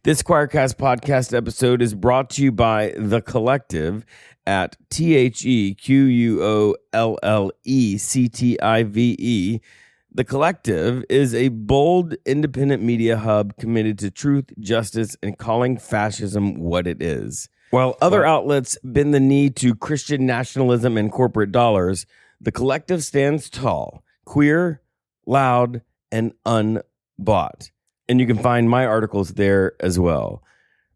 This Choircast podcast episode is brought to you by The Collective at TheQuollellective. The Collective is a bold, independent media hub committed to truth, justice, and calling fascism what it is. While other outlets bend the knee to Christian nationalism and corporate dollars, The Collective stands tall, queer, loud, and unbought. And you can find my articles there as well.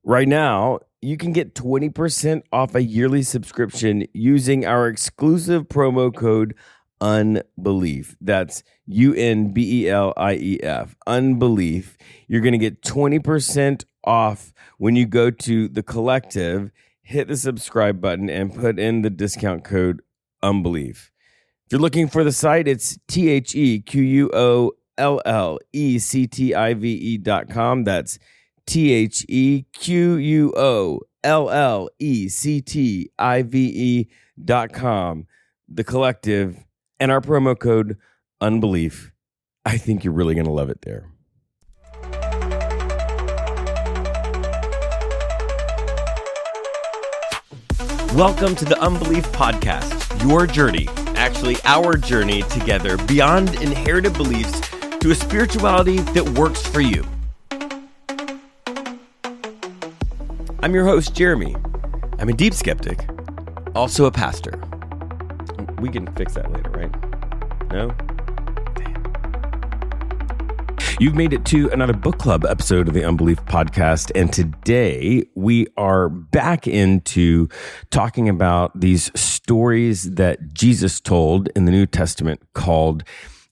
Right now, you can get 20% off a yearly subscription using our exclusive promo code UNBELIEF. That's UNBELIEF. Unbelief. You're going to get 20% off when you go to The Collective, hit the subscribe button, and put in the discount code UNBELIEF. If you're looking for the site, it's TheQuollellective.com. That's TheQuollellective.com. The Collective, and our promo code UNBELIEF. I think you're really going to love it there. Welcome to the Unbelief Podcast, your journey, actually our journey together beyond inherited beliefs to a spirituality that works for you. I'm your host, Jeremy. I'm a deep skeptic, also a pastor. We can fix that later, right? No? Damn. You've made it to another book club episode of the Unbelief Podcast, and today we are back into talking about these stories that Jesus told in the New Testament called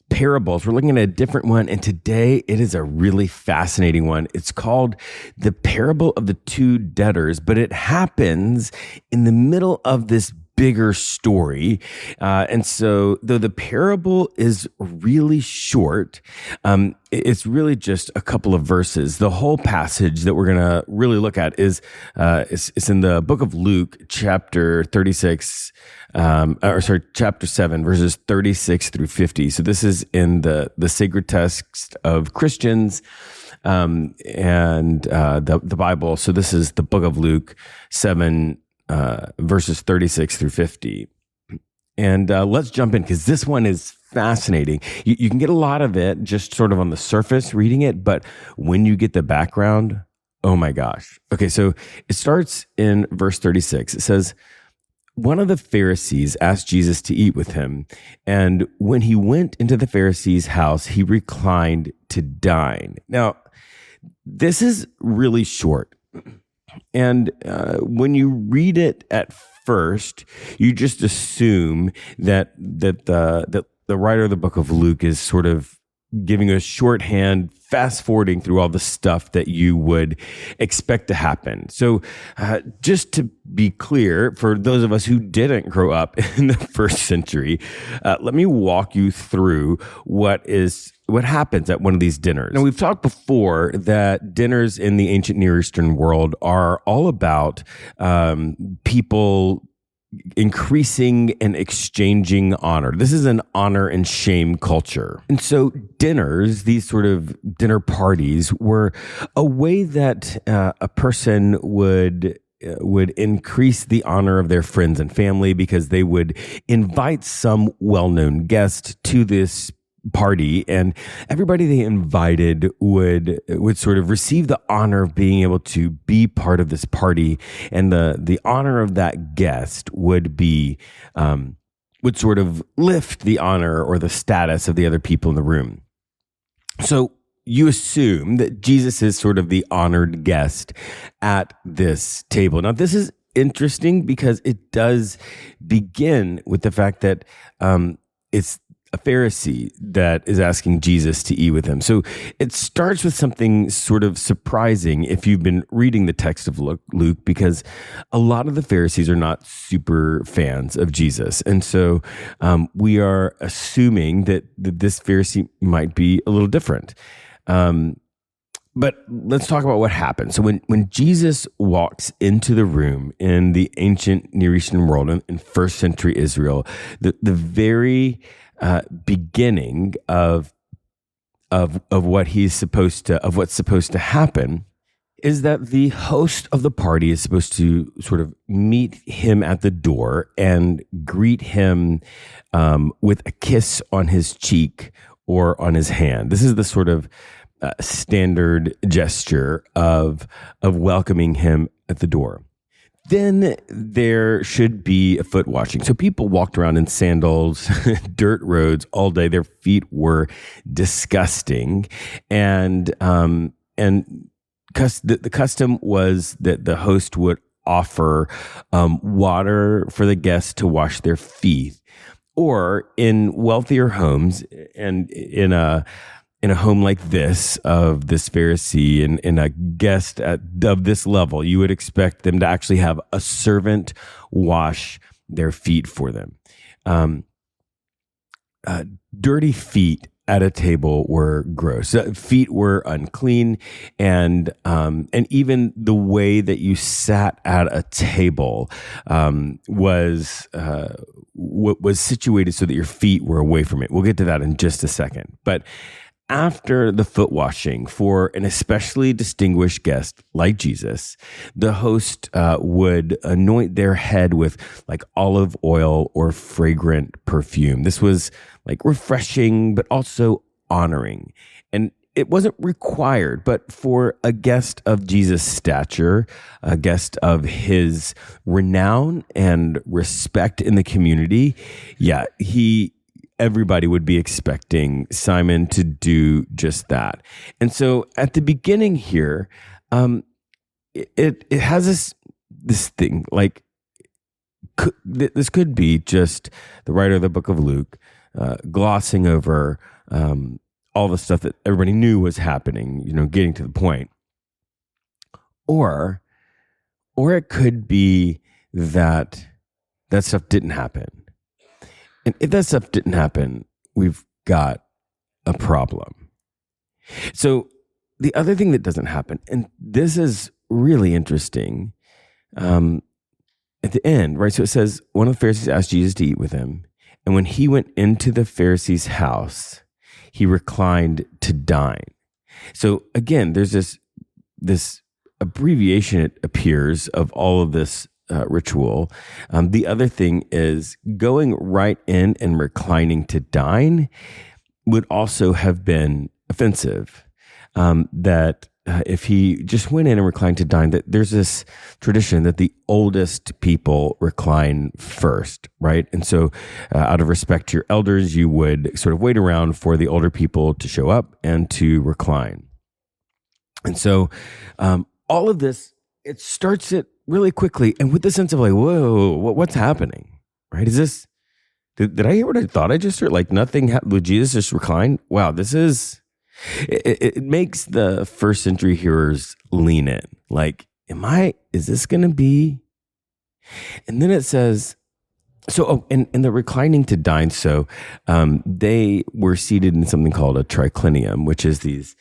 parables. We're looking at a different one, and today it is a really fascinating one. It's called the parable of the two debtors, but it happens in the middle of this bigger story. And so though the parable is really short, it's really just a couple of verses. The whole passage that we're going to really look at is it's in the book of Luke, chapter 36, chapter 7, verses 36 through 50. So this is in the sacred text of Christians, and the Bible. So this is the book of Luke 7, verses 36 through 50. And let's jump in, because this one is fascinating. You can get a lot of it just sort of on the surface reading it, but when you get the background, oh my gosh. Okay, so it starts in verse 36. It says, one of the Pharisees asked Jesus to eat with him, and when he went into the Pharisee's house, he reclined to dine. Now, this is really short. And when you read it at first, you just assume that the writer of the book of Luke is sort of giving a shorthand, fast forwarding through all the stuff that you would expect to happen. So just to be clear, for those of us who didn't grow up in the first century, let me walk you through what happens at one of these dinners. Now, we've talked before that dinners in the ancient Near Eastern world are all about people increasing and exchanging honor. This is an honor and shame culture. And so dinners, these sort of dinner parties, were a way that a person would increase the honor of their friends and family, because they would invite some well-known guest to this party, and everybody they invited would sort of receive the honor of being able to be part of this party, and the honor of that guest would sort of lift the honor or the status of the other people in the room. So you assume that Jesus is sort of the honored guest at this table. Now, this is interesting because it does begin with the fact that it's a Pharisee that is asking Jesus to eat with him. So it starts with something sort of surprising if you've been reading the text of Luke, because a lot of the Pharisees are not super fans of Jesus. And so we are assuming that this Pharisee might be a little different. But let's talk about what happened. So when Jesus walks into the room in the ancient Near Eastern world, in first century Israel, the very beginning of what's supposed to happen is that the host of the party is supposed to sort of meet him at the door and greet him with a kiss on his cheek or on his hand. This is the sort of standard gesture of welcoming him at the door. Then there should be a foot washing. So people walked around in sandals, dirt roads all day. Their feet were disgusting, and the custom was that the host would offer water for the guests to wash their feet, or in wealthier homes and in a home like this of this Pharisee and in a guest of this level, you would expect them to actually have a servant wash their feet for them. Dirty feet at a table were gross. Feet were unclean, and even the way that you sat at a table was situated so that your feet were away from it. We'll get to that in just a second, but after the foot washing for an especially distinguished guest like Jesus, the host would anoint their head with like olive oil or fragrant perfume. This was like refreshing, but also honoring. And it wasn't required, but for a guest of Jesus' stature, a guest of his renown and respect in the community, everybody would be expecting Simon to do just that. And so at the beginning here, it has this thing, like this could be just the writer of the book of Luke glossing over all the stuff that everybody knew was happening, getting to the point. Or it could be that stuff didn't happen. And if that stuff didn't happen, we've got a problem. So the other thing that doesn't happen, and this is really interesting, at the end, right? So it says, one of the Pharisees asked Jesus to eat with him. And when he went into the Pharisee's house, he reclined to dine. So again, there's this abbreviation, it appears, of all of this ritual. The other thing is going right in and reclining to dine would also have been offensive. That if he just went in and reclined to dine, that there's this tradition that the oldest people recline first, right? And so out of respect to your elders, you would sort of wait around for the older people to show up and to recline. And so all of this, it starts it really quickly and with the sense of like, whoa, what's happening, right? Is this, did I hear what I thought I just heard? Like nothing happened with Jesus, just reclined? Wow, this is, it makes the first century hearers lean in. Like, is this going to be? And then it says, and the reclining to dine. So they were seated in something called a triclinium, which is these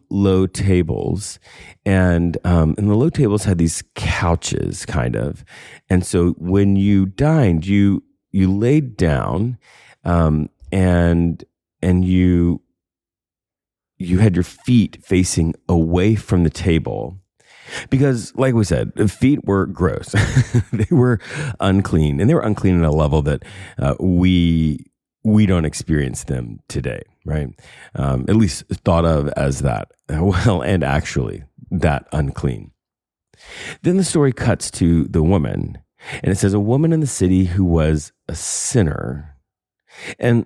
low tables, and the low tables had these couches kind of. And so when you dined, you laid down, and you had your feet facing away from the table because, like we said, the feet were gross. They were unclean, and they were unclean at a level that we don't experience them today, right? At least thought of as that. Well, and actually that unclean. Then the story cuts to the woman, and it says, a woman in the city who was a sinner. And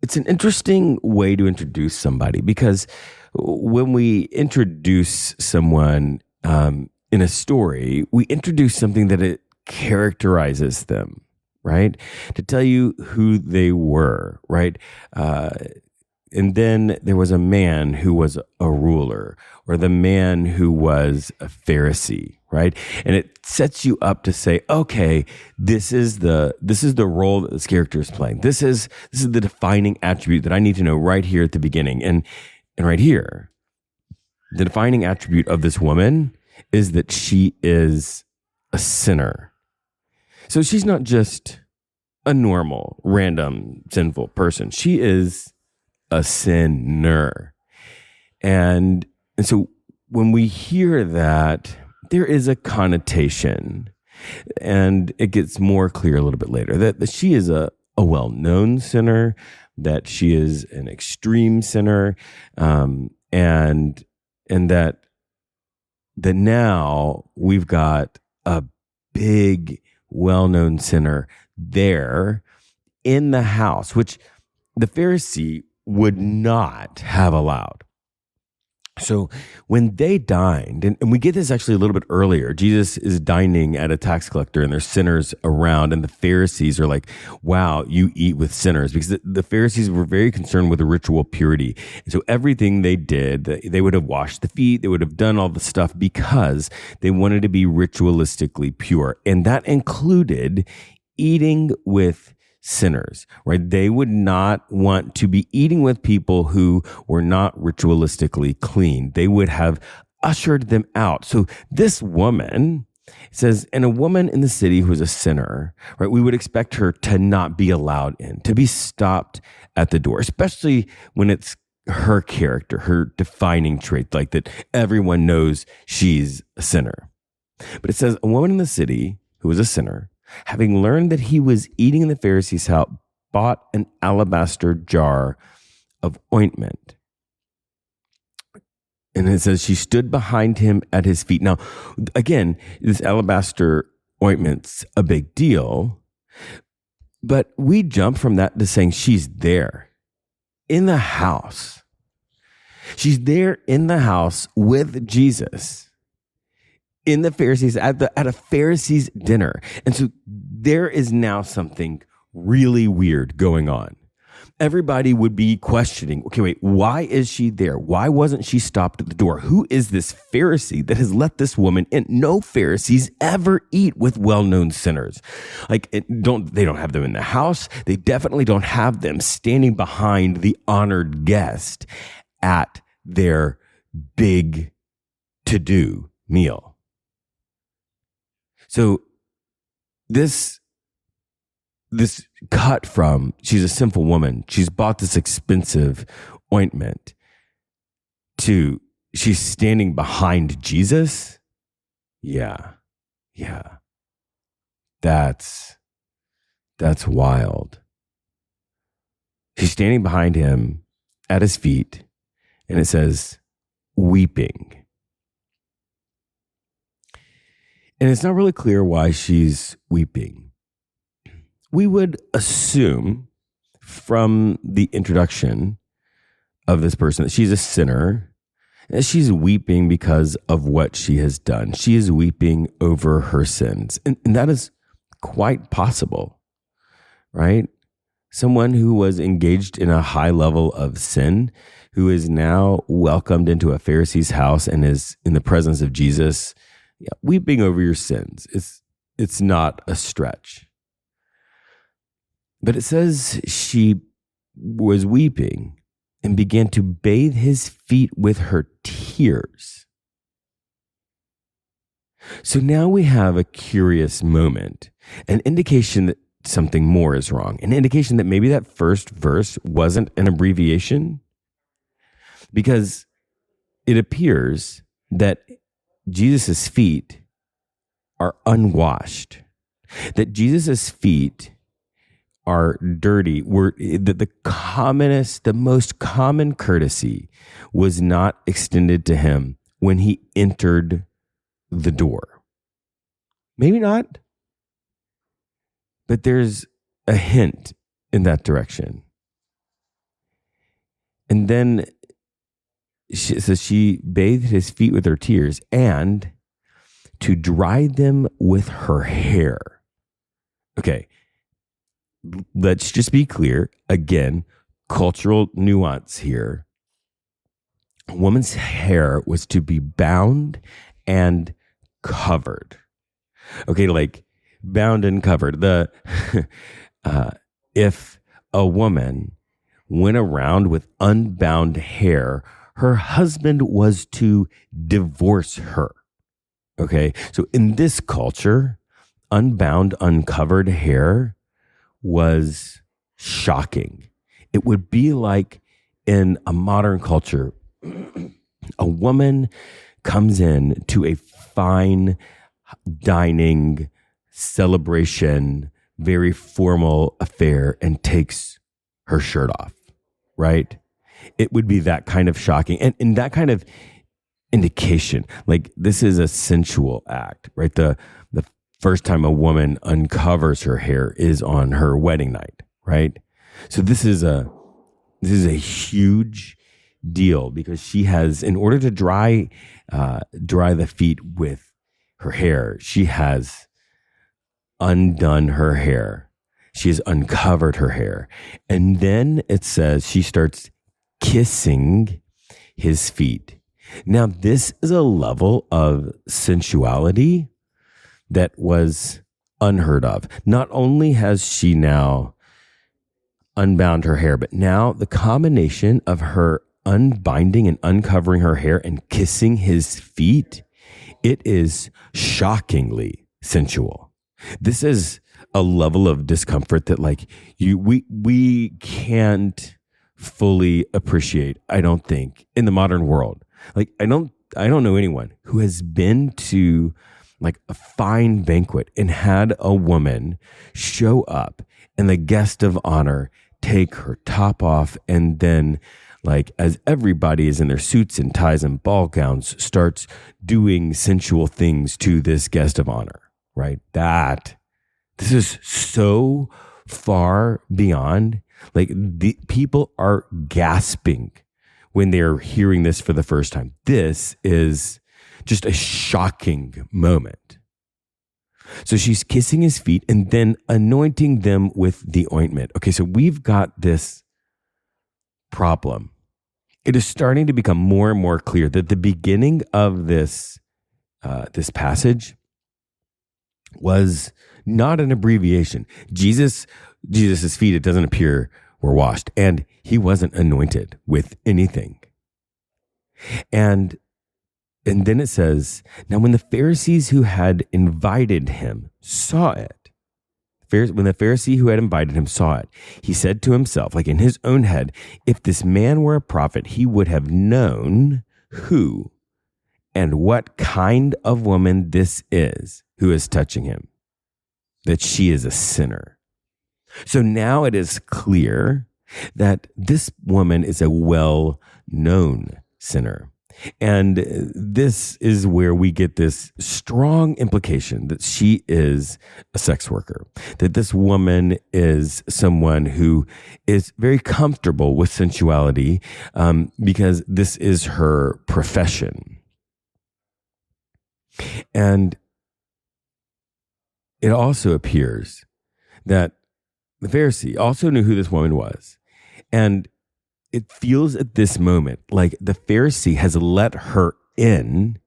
it's an interesting way to introduce somebody, because when we introduce someone in a story, we introduce something that it characterizes them, right? To tell you who they were, right? And then there was a man who was a ruler, or the man who was a Pharisee, right? And it sets you up to say, okay, this is the role that this character is playing. This is the defining attribute that I need to know right here at the beginning. And right here, the defining attribute of this woman is that she is a sinner. So she's not just a normal, random, sinful person. She is a sinner. And so when we hear that, there is a connotation, and it gets more clear a little bit later that she is a well-known sinner, that she is an extreme sinner, and that now we've got a big, well-known sinner there in the house, which the Pharisee would not have allowed. So when they dined, and we get this actually a little bit earlier, Jesus is dining at a tax collector and there's sinners around, and the Pharisees are like, wow, you eat with sinners, because the Pharisees were very concerned with the ritual purity. And so everything they did, they would have washed the feet, they would have done all the stuff because they wanted to be ritualistically pure. And that included eating with sinners, right? They would not want to be eating with people who were not ritualistically clean. They would have ushered them out. So this woman says, and a woman in the city who is a sinner, right? We would expect her to not be allowed in, to be stopped at the door, especially when it's her character, her defining trait, like that everyone knows she's a sinner. But it says, a woman in the city who was a sinner, having learned that he was eating in the Pharisee's house, bought an alabaster jar of ointment. And it says she stood behind him at his feet. Now, again, this alabaster ointment's a big deal, but we jump from that to saying she's there in the house. She's there in the house with Jesus, in the Pharisees, at a Pharisee's dinner. And so there is now something really weird going on. Everybody would be questioning, okay, wait, why is she there? Why wasn't she stopped at the door? Who is this Pharisee that has let this woman in? No Pharisees ever eat with well-known sinners. Like, they don't have them in the house. They definitely don't have them standing behind the honored guest at their big to-do meal. So this cut from, she's a sinful woman, she's bought this expensive ointment, to she's standing behind Jesus. Yeah. That's wild. She's standing behind him at his feet, and it says, weeping. And it's not really clear why she's weeping. We would assume from the introduction of this person that she's a sinner, and she's weeping because of what she has done. She is weeping over her sins. And that is quite possible, right? Someone who was engaged in a high level of sin, who is now welcomed into a Pharisee's house and is in the presence of Jesus, weeping over your sins. It's not a stretch. But it says she was weeping and began to bathe his feet with her tears. So now we have a curious moment, an indication that something more is wrong, an indication that maybe that first verse wasn't an abbreviation, because it appears that Jesus' feet are unwashed, that Jesus' feet are dirty. The most common courtesy was not extended to him when he entered the door. Maybe not, but there's a hint in that direction. And then she says she bathed his feet with her tears and to dry them with her hair. Okay, let's just be clear. Again, cultural nuance here. A woman's hair was to be bound and covered. Okay, like bound and covered. If a woman went around with unbound hair, her husband was to divorce her. Okay, so in this culture, unbound, uncovered hair was shocking. It would be like in a modern culture, a woman comes in to a fine dining celebration, very formal affair and takes her shirt off, right? It would be that kind of shocking and that kind of indication. Like, this is a sensual act, right? The first time a woman uncovers her hair is on her wedding night, right? So this is a huge deal because she has, in order to dry the feet with her hair, she has undone her hair. She has uncovered her hair. And then it says she starts kissing his feet. Now, this is a level of sensuality that was unheard of. Not only has she now unbound her hair, but now the combination of her unbinding and uncovering her hair and kissing his feet, it is shockingly sensual. This is a level of discomfort that we can't fully appreciate, I don't think, in the modern world. Like, I don't know anyone who has been to like a fine banquet and had a woman show up and the guest of honor take her top off and then, like, as everybody is in their suits and ties and ball gowns, starts doing sensual things to this guest of honor, right? This is so far beyond, like, the people are gasping when they're hearing this for the first time. This is just a shocking moment. So she's kissing his feet and then anointing them with the ointment. Okay, so we've got this problem. It is starting to become more and more clear that the beginning of this passage was not an abbreviation. Jesus's feet, it doesn't appear, were washed, and he wasn't anointed with anything. And then it says, now when the Pharisees who had invited him saw it, when the Pharisee who had invited him saw it, he said to himself, like in his own head, if this man were a prophet, he would have known who and what kind of woman this is who is touching him, that she is a sinner. So now it is clear that this woman is a well-known sinner. And this is where we get this strong implication that she is a sex worker, that this woman is someone who is very comfortable with sensuality because this is her profession. And it also appears that the Pharisee also knew who this woman was. And it feels at this moment like the Pharisee has let her in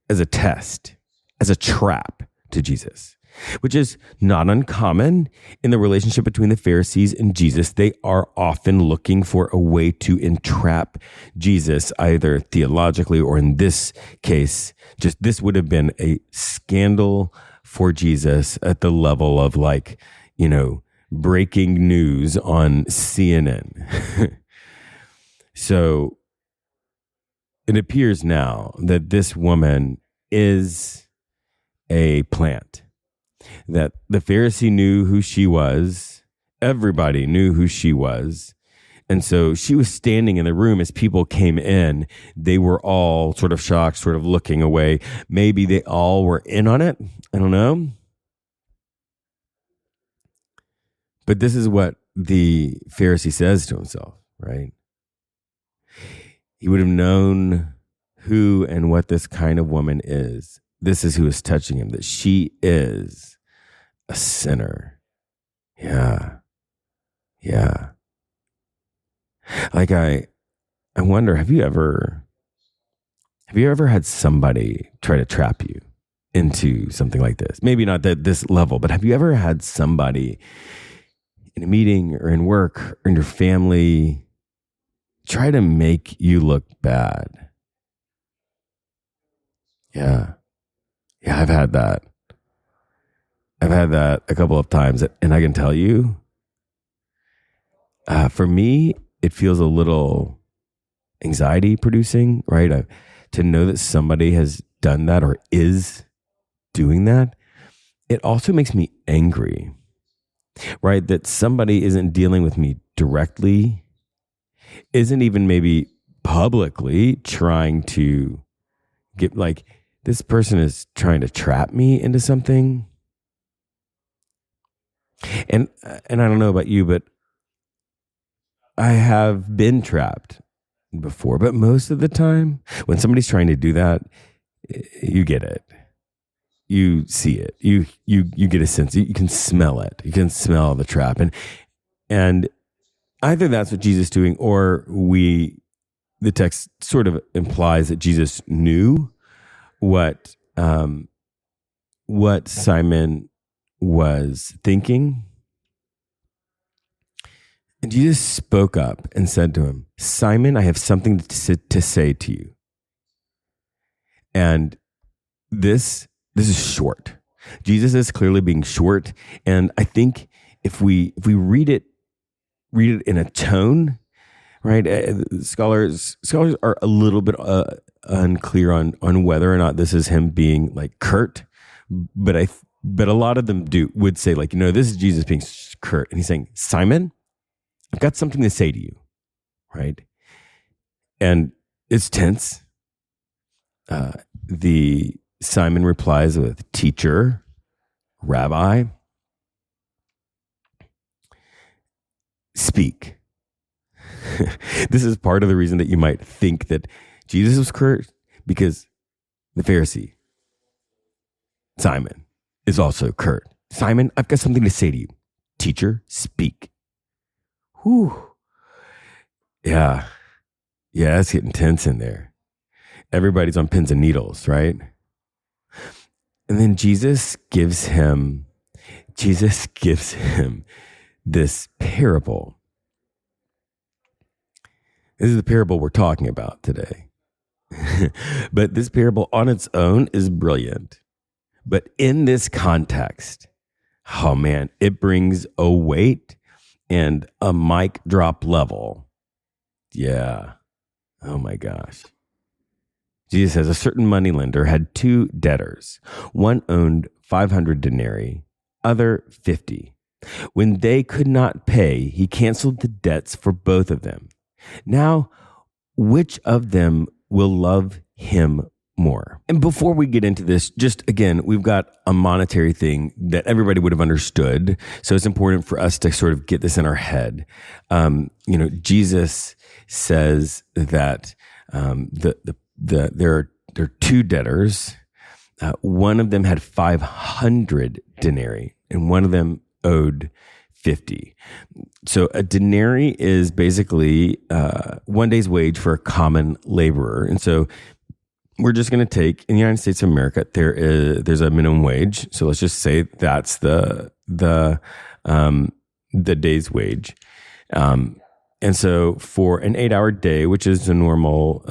as a test, as a trap to Jesus, which is not uncommon in the relationship between the Pharisees and Jesus. They are often looking for a way to entrap Jesus, either theologically or in this case, just this would have been a scandal for Jesus at the level of, like, you know, breaking news on CNN. So it appears now that this woman is a plant, that the Pharisee knew who she was. Everybody knew who she was. And so she was standing in the room as people came in. They were all sort of shocked, sort of looking away. Maybe they all were in on it. I don't know. But this is what the Pharisee says to himself, right? He would have known who and what this kind of woman is. This is who is touching him, that she is a sinner. Yeah. Like, I wonder, have you ever had somebody try to trap you into something like this? Maybe not at this level, but have you ever had somebody in a meeting or in work or in your family try to make you look bad? Yeah, I've had that. I've had that a couple of times, and I can tell you, for me, it feels a little anxiety producing, right? to know that somebody has done that or is doing that, it also makes me angry, right? That somebody isn't dealing with me directly, isn't even maybe publicly trying to get, like, this person is trying to trap me into something. And I don't know about you, but I have been trapped before. But most of the time, when somebody's trying to do that, you get it. You see it. You get a sense. You can smell it. You can smell the trap. And either that's what Jesus is doing, or the text sort of implies that Jesus knew what Simon was thinking. And Jesus spoke up and said to him, "Simon, I have something to say to you." And this is short. Jesus is clearly being short, and I think if we read it in a tone, right? Scholars are a little bit unclear on whether or not this is him being like curt, but a lot of them would say, like, this is Jesus being curt, and he's saying, "Simon, I've got something to say to you," right? And it's tense. The Simon replies with, "Teacher, Rabbi, speak." This is part of the reason that you might think that Jesus was curt, because the Pharisee, Simon, is also curt. "Simon, I've got something to say to you. Teacher, speak." Whew. Yeah, it's getting tense in there. Everybody's on pins and needles, right? And then Jesus gives him this parable. This is the parable we're talking about today. But this parable on its own is brilliant. But in this context, oh man, it brings a weight and a mic drop level. Yeah. Oh my gosh. Jesus says, a certain moneylender had two debtors. One owed 500 denarii, other 50. When they could not pay, he canceled the debts for both of them. Now, which of them will love him more? And before we get into this, just again, we've got a monetary thing that everybody would have understood. So it's important for us to sort of get this in our head. Jesus says that there are two debtors. One of them had 500 denarii, and one of them owed 50. So a denarii is basically 1 day's wage for a common laborer. And so we're just going to take, in the United States of America, there's a minimum wage. So let's just say that's the day's wage. And so for an 8-hour day, which is a normal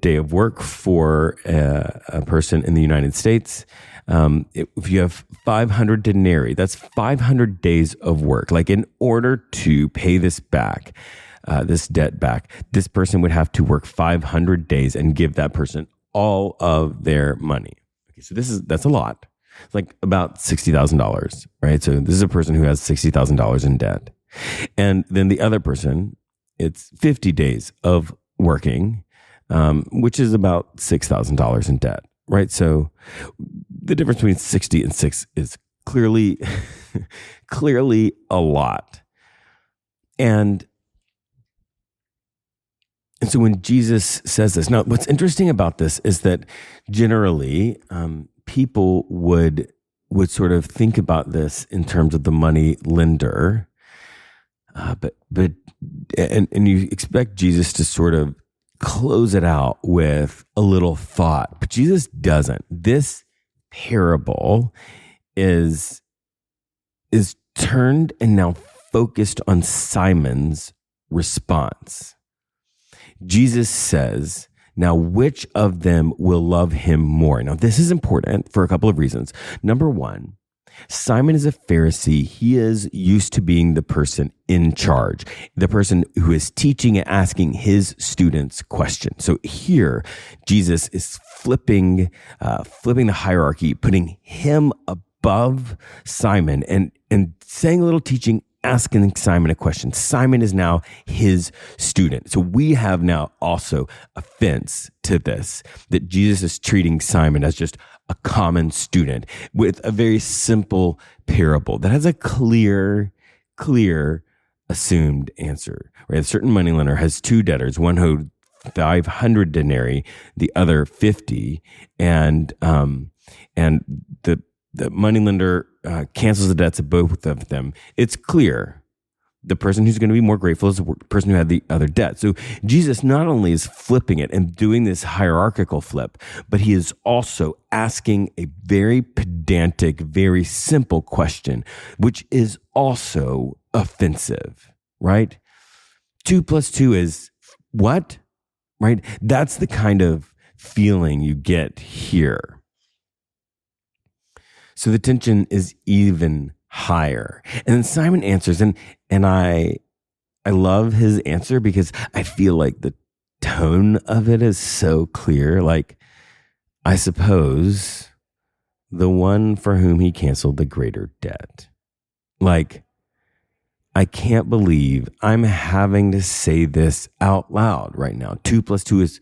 day of work for a person in the United States, if you have 500 denarii, that's 500 days of work. Like, in order to pay this back, this debt back, this person would have to work 500 days and give that person all of their money. Okay, so that's a lot. It's like about $60,000, right? So this is a person who has $60,000 in debt. And then the other person, it's 50 days of working, which is about $6,000 in debt, right? So the difference between 60 and 6 is clearly a lot. And so when Jesus says this, now what's interesting about this is that generally people would sort of think about this in terms of the money lender, but you expect Jesus to sort of close it out with a little thought, but Jesus doesn't. This parable is turned and now focused on Simon's response. Jesus says, now which of them will love him more? Now this is important for a couple of reasons. Number one, Simon is a Pharisee. He is used to being the person in charge, the person who is teaching and asking his students questions. So here, Jesus is flipping the hierarchy, putting him above Simon and saying a little teaching, asking Simon a question. Simon is now his student. So we have now also offense to this, that Jesus is treating Simon as just a common student with a very simple parable that has a clear assumed answer. Right? A certain moneylender has two debtors, one owed 500 denarii, the other 50, and the moneylender cancels the debts of both of them. It's clear the person who's going to be more grateful is the person who had the other debt. So Jesus not only is flipping it and doing this hierarchical flip, but he is also asking a very pedantic, very simple question, which is also offensive, right? 2 + 2 is what? Right? That's the kind of feeling you get here. So the tension is even higher. And then Simon answers, and I love his answer because I feel like the tone of it is so clear. Like, I suppose the one for whom he canceled the greater debt. Like, I can't believe I'm having to say this out loud right now. 2 + 2 is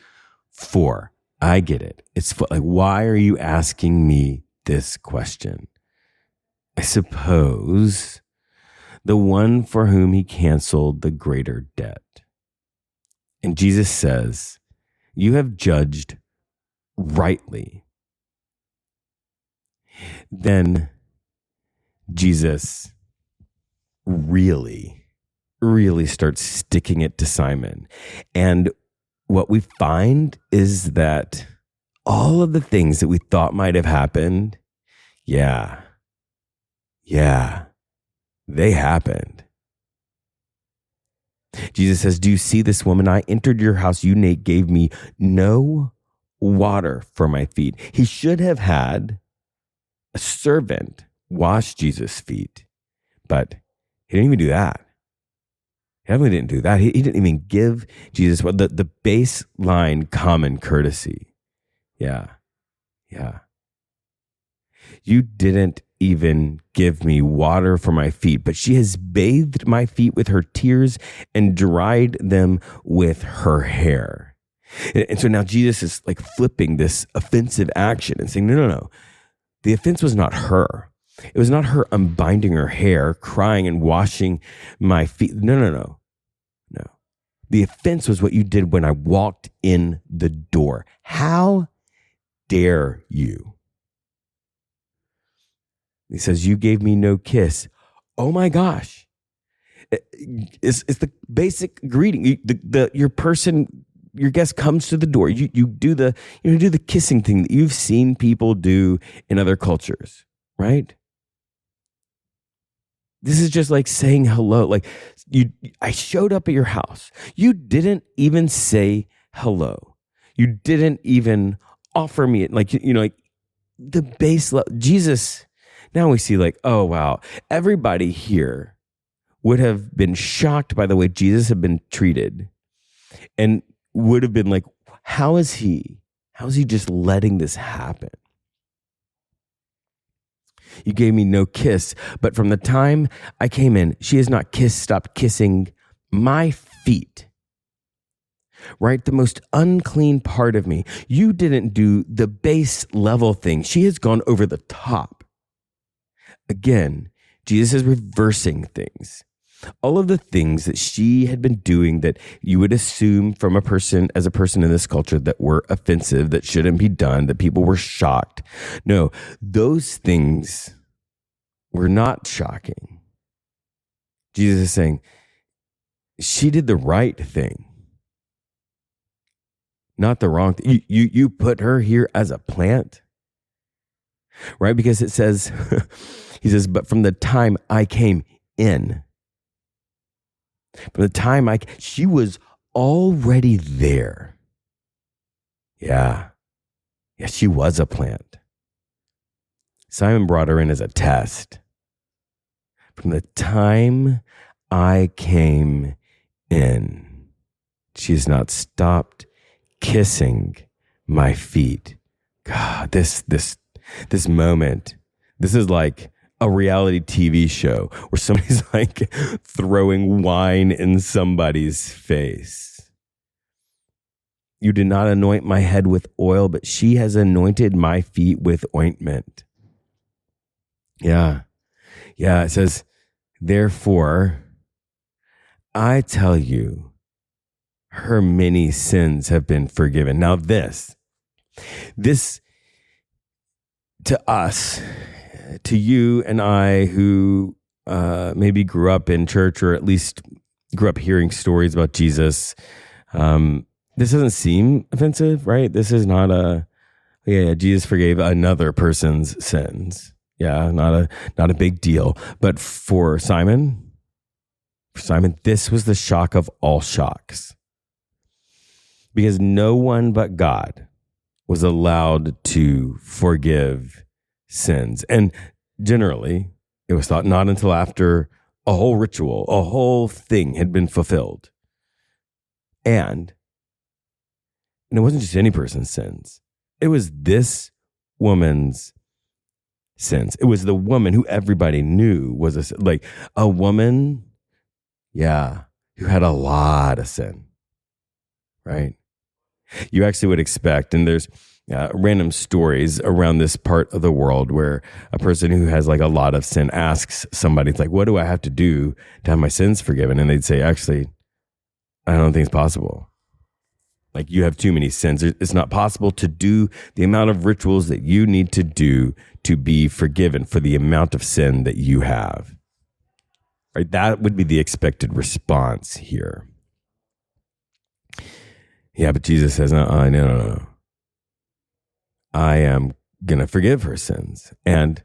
4. I get it. It's like, why are you asking me this question? I suppose the one for whom he canceled the greater debt. And Jesus says, you have judged rightly. Then Jesus really starts sticking it to Simon. And what we find is that all of the things that we thought might have happened, yeah, they happened. Jesus says, do you see this woman? I entered your house. You gave me no water for my feet. He should have had a servant wash Jesus' feet, but he didn't even do that. He definitely didn't do that. He didn't even give Jesus the baseline common courtesy. Yeah. You didn't even give me water for my feet, but she has bathed my feet with her tears and dried them with her hair. And so now Jesus is like flipping this offensive action and saying, no. The offense was not her. It was not her unbinding her hair, crying and washing my feet. No. The offense was what you did when I walked in the door. How dare you? He says, you gave me no kiss. Oh my gosh. It's the basic greeting. Your guest comes to the door. You do the kissing thing that you've seen people do in other cultures, right? This is just like saying hello. Like I showed up at your house. You didn't even say hello. You didn't even offer me it. Like the base level. Jesus. Now we see like, oh, wow, everybody here would have been shocked by the way Jesus had been treated and would have been like, how is he just letting this happen? You gave me no kiss, but from the time I came in, she has not stopped kissing my feet. Right? The most unclean part of me. You didn't do the base level thing. She has gone over the top. Again, Jesus is reversing things. All of the things that she had been doing that you would assume from a person in this culture that were offensive, that shouldn't be done, that people were shocked. No, those things were not shocking. Jesus is saying, she did the right thing, not the wrong thing. You put her here as a plant, right? Because it says, he says, but from the time I came in, she was already there. Yeah, she was a plant. Simon brought her in as a test. From the time I came in, she has not stopped kissing my feet. God, this moment, this is like a reality TV show where somebody's like throwing wine in somebody's face. You did not anoint my head with oil, but she has anointed my feet with ointment. Yeah. It says, therefore, I tell you, her many sins have been forgiven. Now this to us, to you and I who maybe grew up in church or at least grew up hearing stories about Jesus, this doesn't seem offensive, right? This is not Jesus forgave another person's sins. Yeah, not a big deal. But for Simon, this was the shock of all shocks. Because no one but God was allowed to forgive sins. And generally, it was thought not until after a whole ritual, a whole thing had been fulfilled. And it wasn't just any person's sins. It was this woman's sins. It was the woman who everybody knew was a woman, who had a lot of sin, right? You actually would expect, and there's random stories around this part of the world where a person who has like a lot of sin asks somebody, it's like, what do I have to do to have my sins forgiven? And they'd say, actually, I don't think it's possible. Like, you have too many sins. It's not possible to do the amount of rituals that you need to do to be forgiven for the amount of sin that you have. Right? That would be the expected response here. Yeah, but Jesus says, no. I am going to forgive her sins. And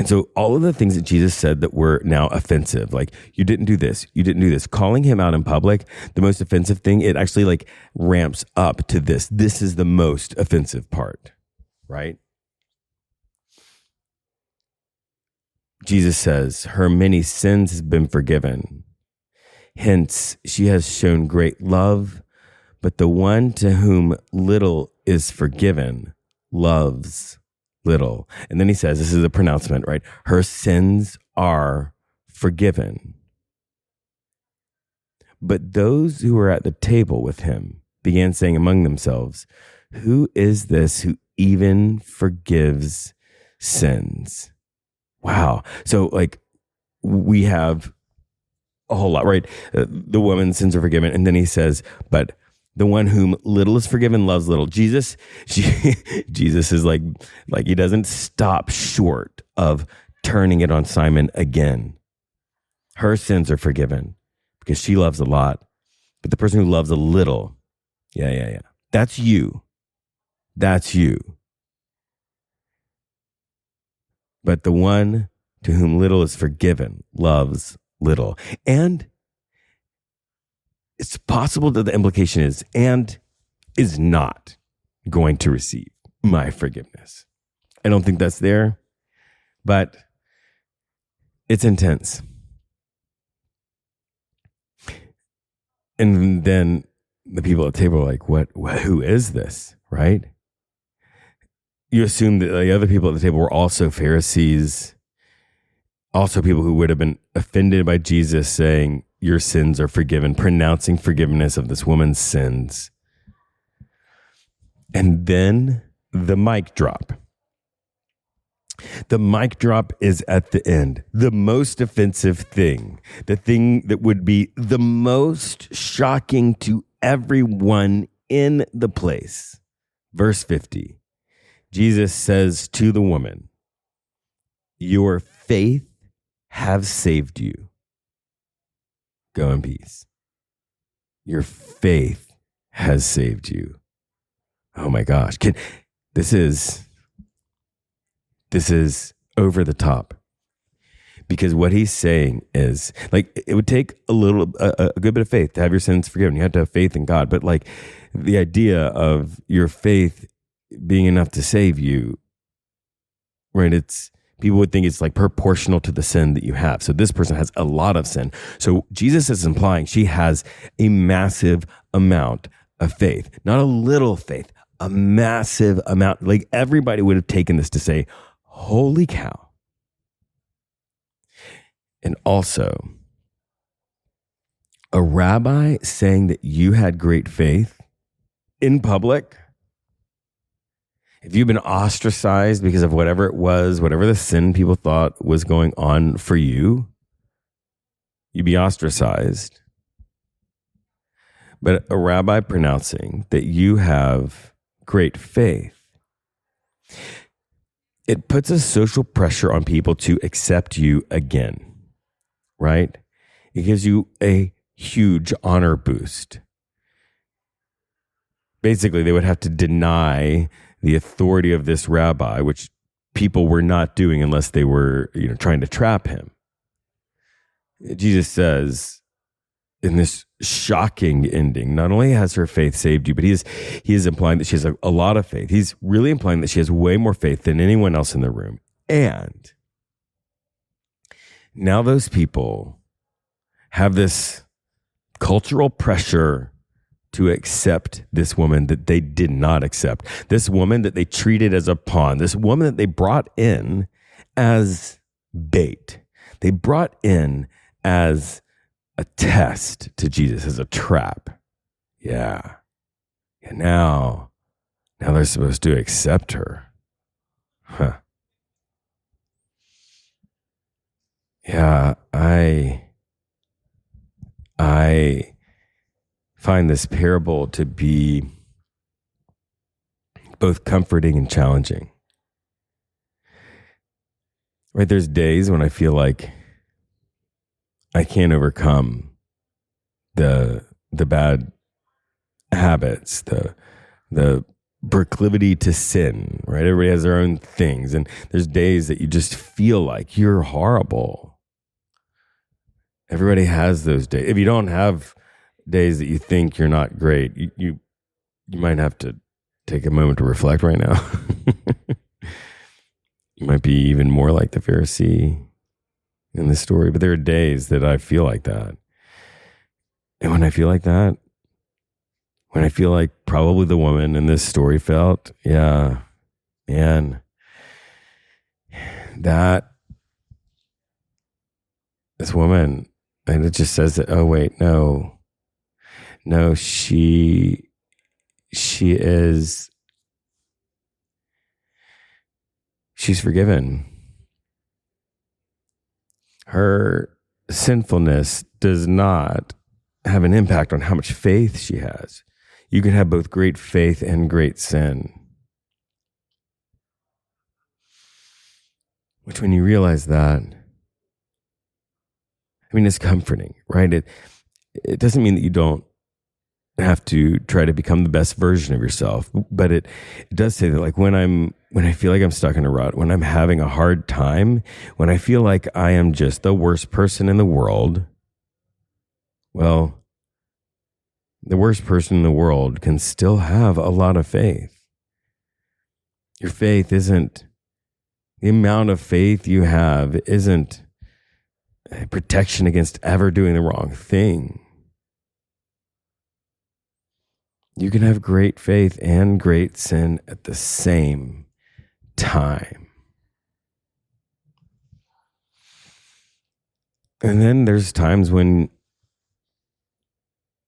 so all of the things that Jesus said that were now offensive, like you didn't do this, calling him out in public, the most offensive thing, it actually like ramps up to this. This is the most offensive part, right? Jesus says, her many sins has been forgiven. Hence, she has shown great love, but the one to whom little is forgiven loves little. And then he says, this is a pronouncement, right? Her sins are forgiven. But those who were at the table with him began saying among themselves, who is this who even forgives sins? Wow. So like we have a whole lot, right? The woman's sins are forgiven. And then he says, but the one whom little is forgiven loves little. Jesus is like he doesn't stop short of turning it on Simon again. Her sins are forgiven because she loves a lot. But the person who loves a little, that's you. That's you. But the one to whom little is forgiven loves little. And it's possible that the implication is, and is not going to receive my forgiveness. I don't think that's there, but it's intense. And then the people at the table are like, what, who is this, right? You assume that the other people at the table were also Pharisees, also people who would have been offended by Jesus saying, your sins are forgiven, pronouncing forgiveness of this woman's sins. And then the mic drop. The mic drop is at the end. The most offensive thing, the thing that would be the most shocking to everyone in the place. Verse 50, Jesus says to the woman, your faith has saved you. Go in peace. Your faith has saved you. Oh my gosh. This is over the top. Because what he's saying is, like, it would take a good bit of faith to have your sins forgiven. You have to have faith in God. But like the idea of your faith being enough to save you, right? People would think it's like proportional to the sin that you have. So this person has a lot of sin. So Jesus is implying she has a massive amount of faith, not a little faith, a massive amount. Like everybody would have taken this to say, holy cow. And also, a rabbi saying that you had great faith in public, if you've been ostracized because of whatever it was, whatever the sin people thought was going on for you, you'd be ostracized. But a rabbi pronouncing that you have great faith, it puts a social pressure on people to accept you again, right? It gives you a huge honor boost. Basically, they would have to deny the authority of this rabbi, which people were not doing unless they were, trying to trap him. Jesus says in this shocking ending, not only has her faith saved you, but he is implying that she has a lot of faith. He's really implying that she has way more faith than anyone else in the room. And now those people have this cultural pressure to accept this woman that they did not accept, this woman that they treated as a pawn, this woman that they brought in as bait. They brought in as a test to Jesus, as a trap. Yeah. And now they're supposed to accept her. Huh. Yeah, I find this parable to be both comforting and challenging. Right? There's days when I feel like I can't overcome the bad habits, the proclivity to sin, right? Everybody has their own things. And there's days that you just feel like you're horrible. Everybody has those days. If you don't have days that you think you're not great, you might have to take a moment to reflect right now. You might be even more like the Pharisee in the story, but there are days that I feel like that. And when I feel like that, when I feel like probably the woman in this story felt, yeah, man, this woman, and it just says that, oh wait, no, she's forgiven. Her sinfulness does not have an impact on how much faith she has. You can have both great faith and great sin. Which, when you realize that, it's comforting, right? It doesn't mean that you don't have to try to become the best version of yourself, but it does say that, like, when I feel like I'm stuck in a rut, when I'm having a hard time, when I feel like I am just the worst person in the world, well, the worst person in the world can still have a lot of faith. Your faith isn't, the amount of faith you have isn't a protection against ever doing the wrong thing. You can have great faith and great sin at the same time. And then there's times when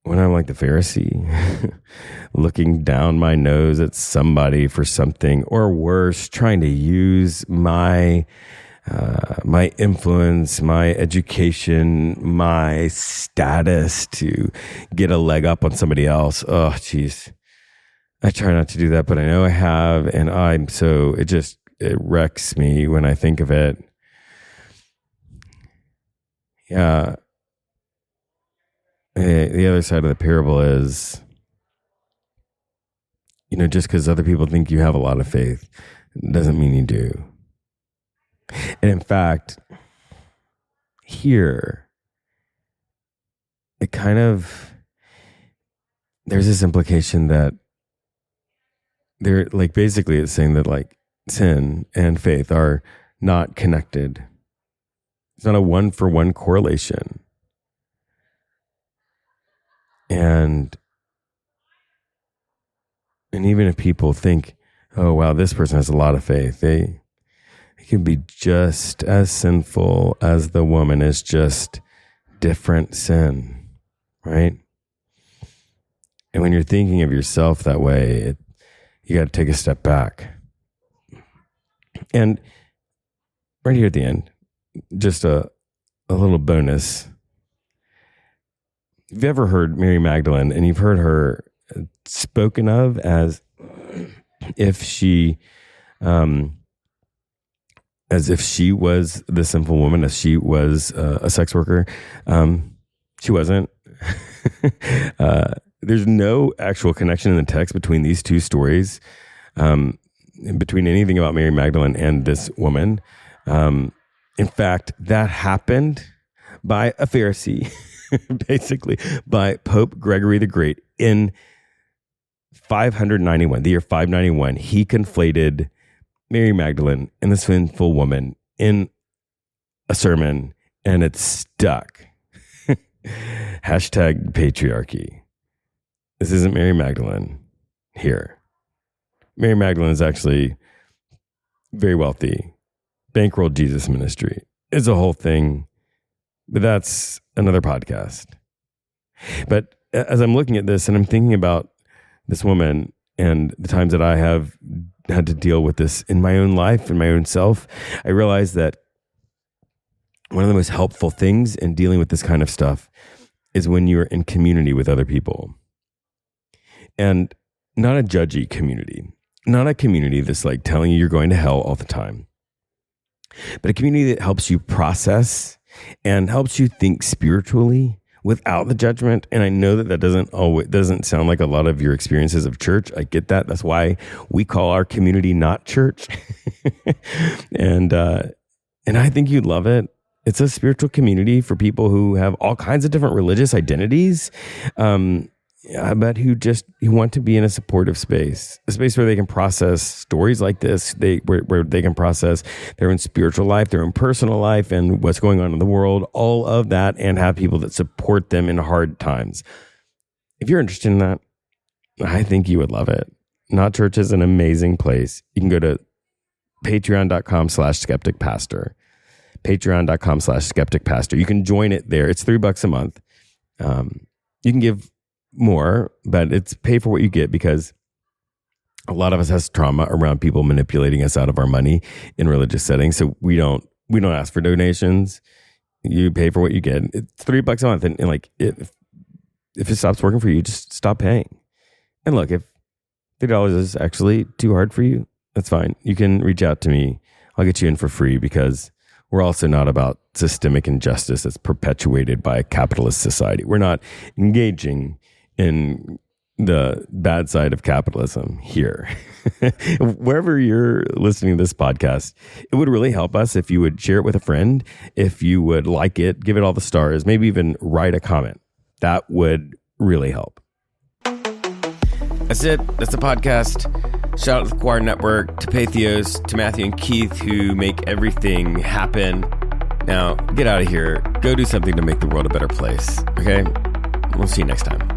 I'm like the Pharisee, looking down my nose at somebody for something, or worse, trying to use my influence, my education, my status to get a leg up on somebody else. Oh, geez. I try not to do that, but I know I have, and it wrecks me when I think of it. Yeah. The other side of the parable is, just because other people think you have a lot of faith doesn't mean you do. And in fact, here, there's this implication that basically it's saying that, like, sin and faith are not connected. It's not a one-for-one correlation. And even if people think, oh, wow, this person has a lot of faith, they can be just as sinful as the woman. Is just different sin, right? And when you're thinking of yourself that way, you got to take a step back. And right here at the end, just a little bonus. If you've ever heard Mary Magdalene, and you've heard her spoken of as if she was the sinful woman, as she was a sex worker, she wasn't. There's no actual connection in the text between these two stories, between anything about Mary Magdalene and this woman. In fact, that happened by a Pharisee, basically by Pope Gregory the Great in 591, the year 591. He conflated Mary Magdalene and the sinful woman in a sermon, and it stuck. Hashtag patriarchy. This isn't Mary Magdalene here. Mary Magdalene is actually very wealthy, bankrolled Jesus ministry. It's a whole thing, but that's another podcast. But as I'm looking at this and I'm thinking about this woman and the times that I have had to deal with this in my own life, in my own self, I realize that one of the most helpful things in dealing with this kind of stuff is when you're in community with other people. And not a judgy community, not a community that's like telling you you're going to hell all the time, but a community that helps you process and helps you think spiritually without the judgment. And I know that doesn't sound like a lot of your experiences of church. I get that. That's why we call our community not church. And I think you'd love it. It's a spiritual community for people who have all kinds of different religious identities, but who want to be in a supportive space, a space where they can process stories like this, where they can process their own spiritual life, their own personal life, and what's going on in the world, all of that, and have people that support them in hard times. If you're interested in that, I think you would love it. Not Church is an amazing place. You can go to patreon.com/skepticpastor. Patreon.com/skepticpastor. You can join it there. It's $3 a month. You can give more, but it's pay for what you get, because a lot of us has trauma around people manipulating us out of our money in religious settings. So we don't ask for donations. You pay for what you get. It's $3 a month. And like, if it stops working for you, just stop paying. And look, if $3 is actually too hard for you, that's fine. You can reach out to me. I'll get you in for free, because we're also not about systemic injustice that's perpetuated by a capitalist society. We're not engaging in the bad side of capitalism here. Wherever you're listening to this podcast, it would really help us if you would share it with a friend, if you would like it, give it all the stars, maybe even write a comment. That would really help. That's it. That's the podcast. Shout out to the Choir Network, to Patheos, to Matthew and Keith, who make everything happen. Now, get out of here. Go do something to make the world a better place. Okay? We'll see you next time.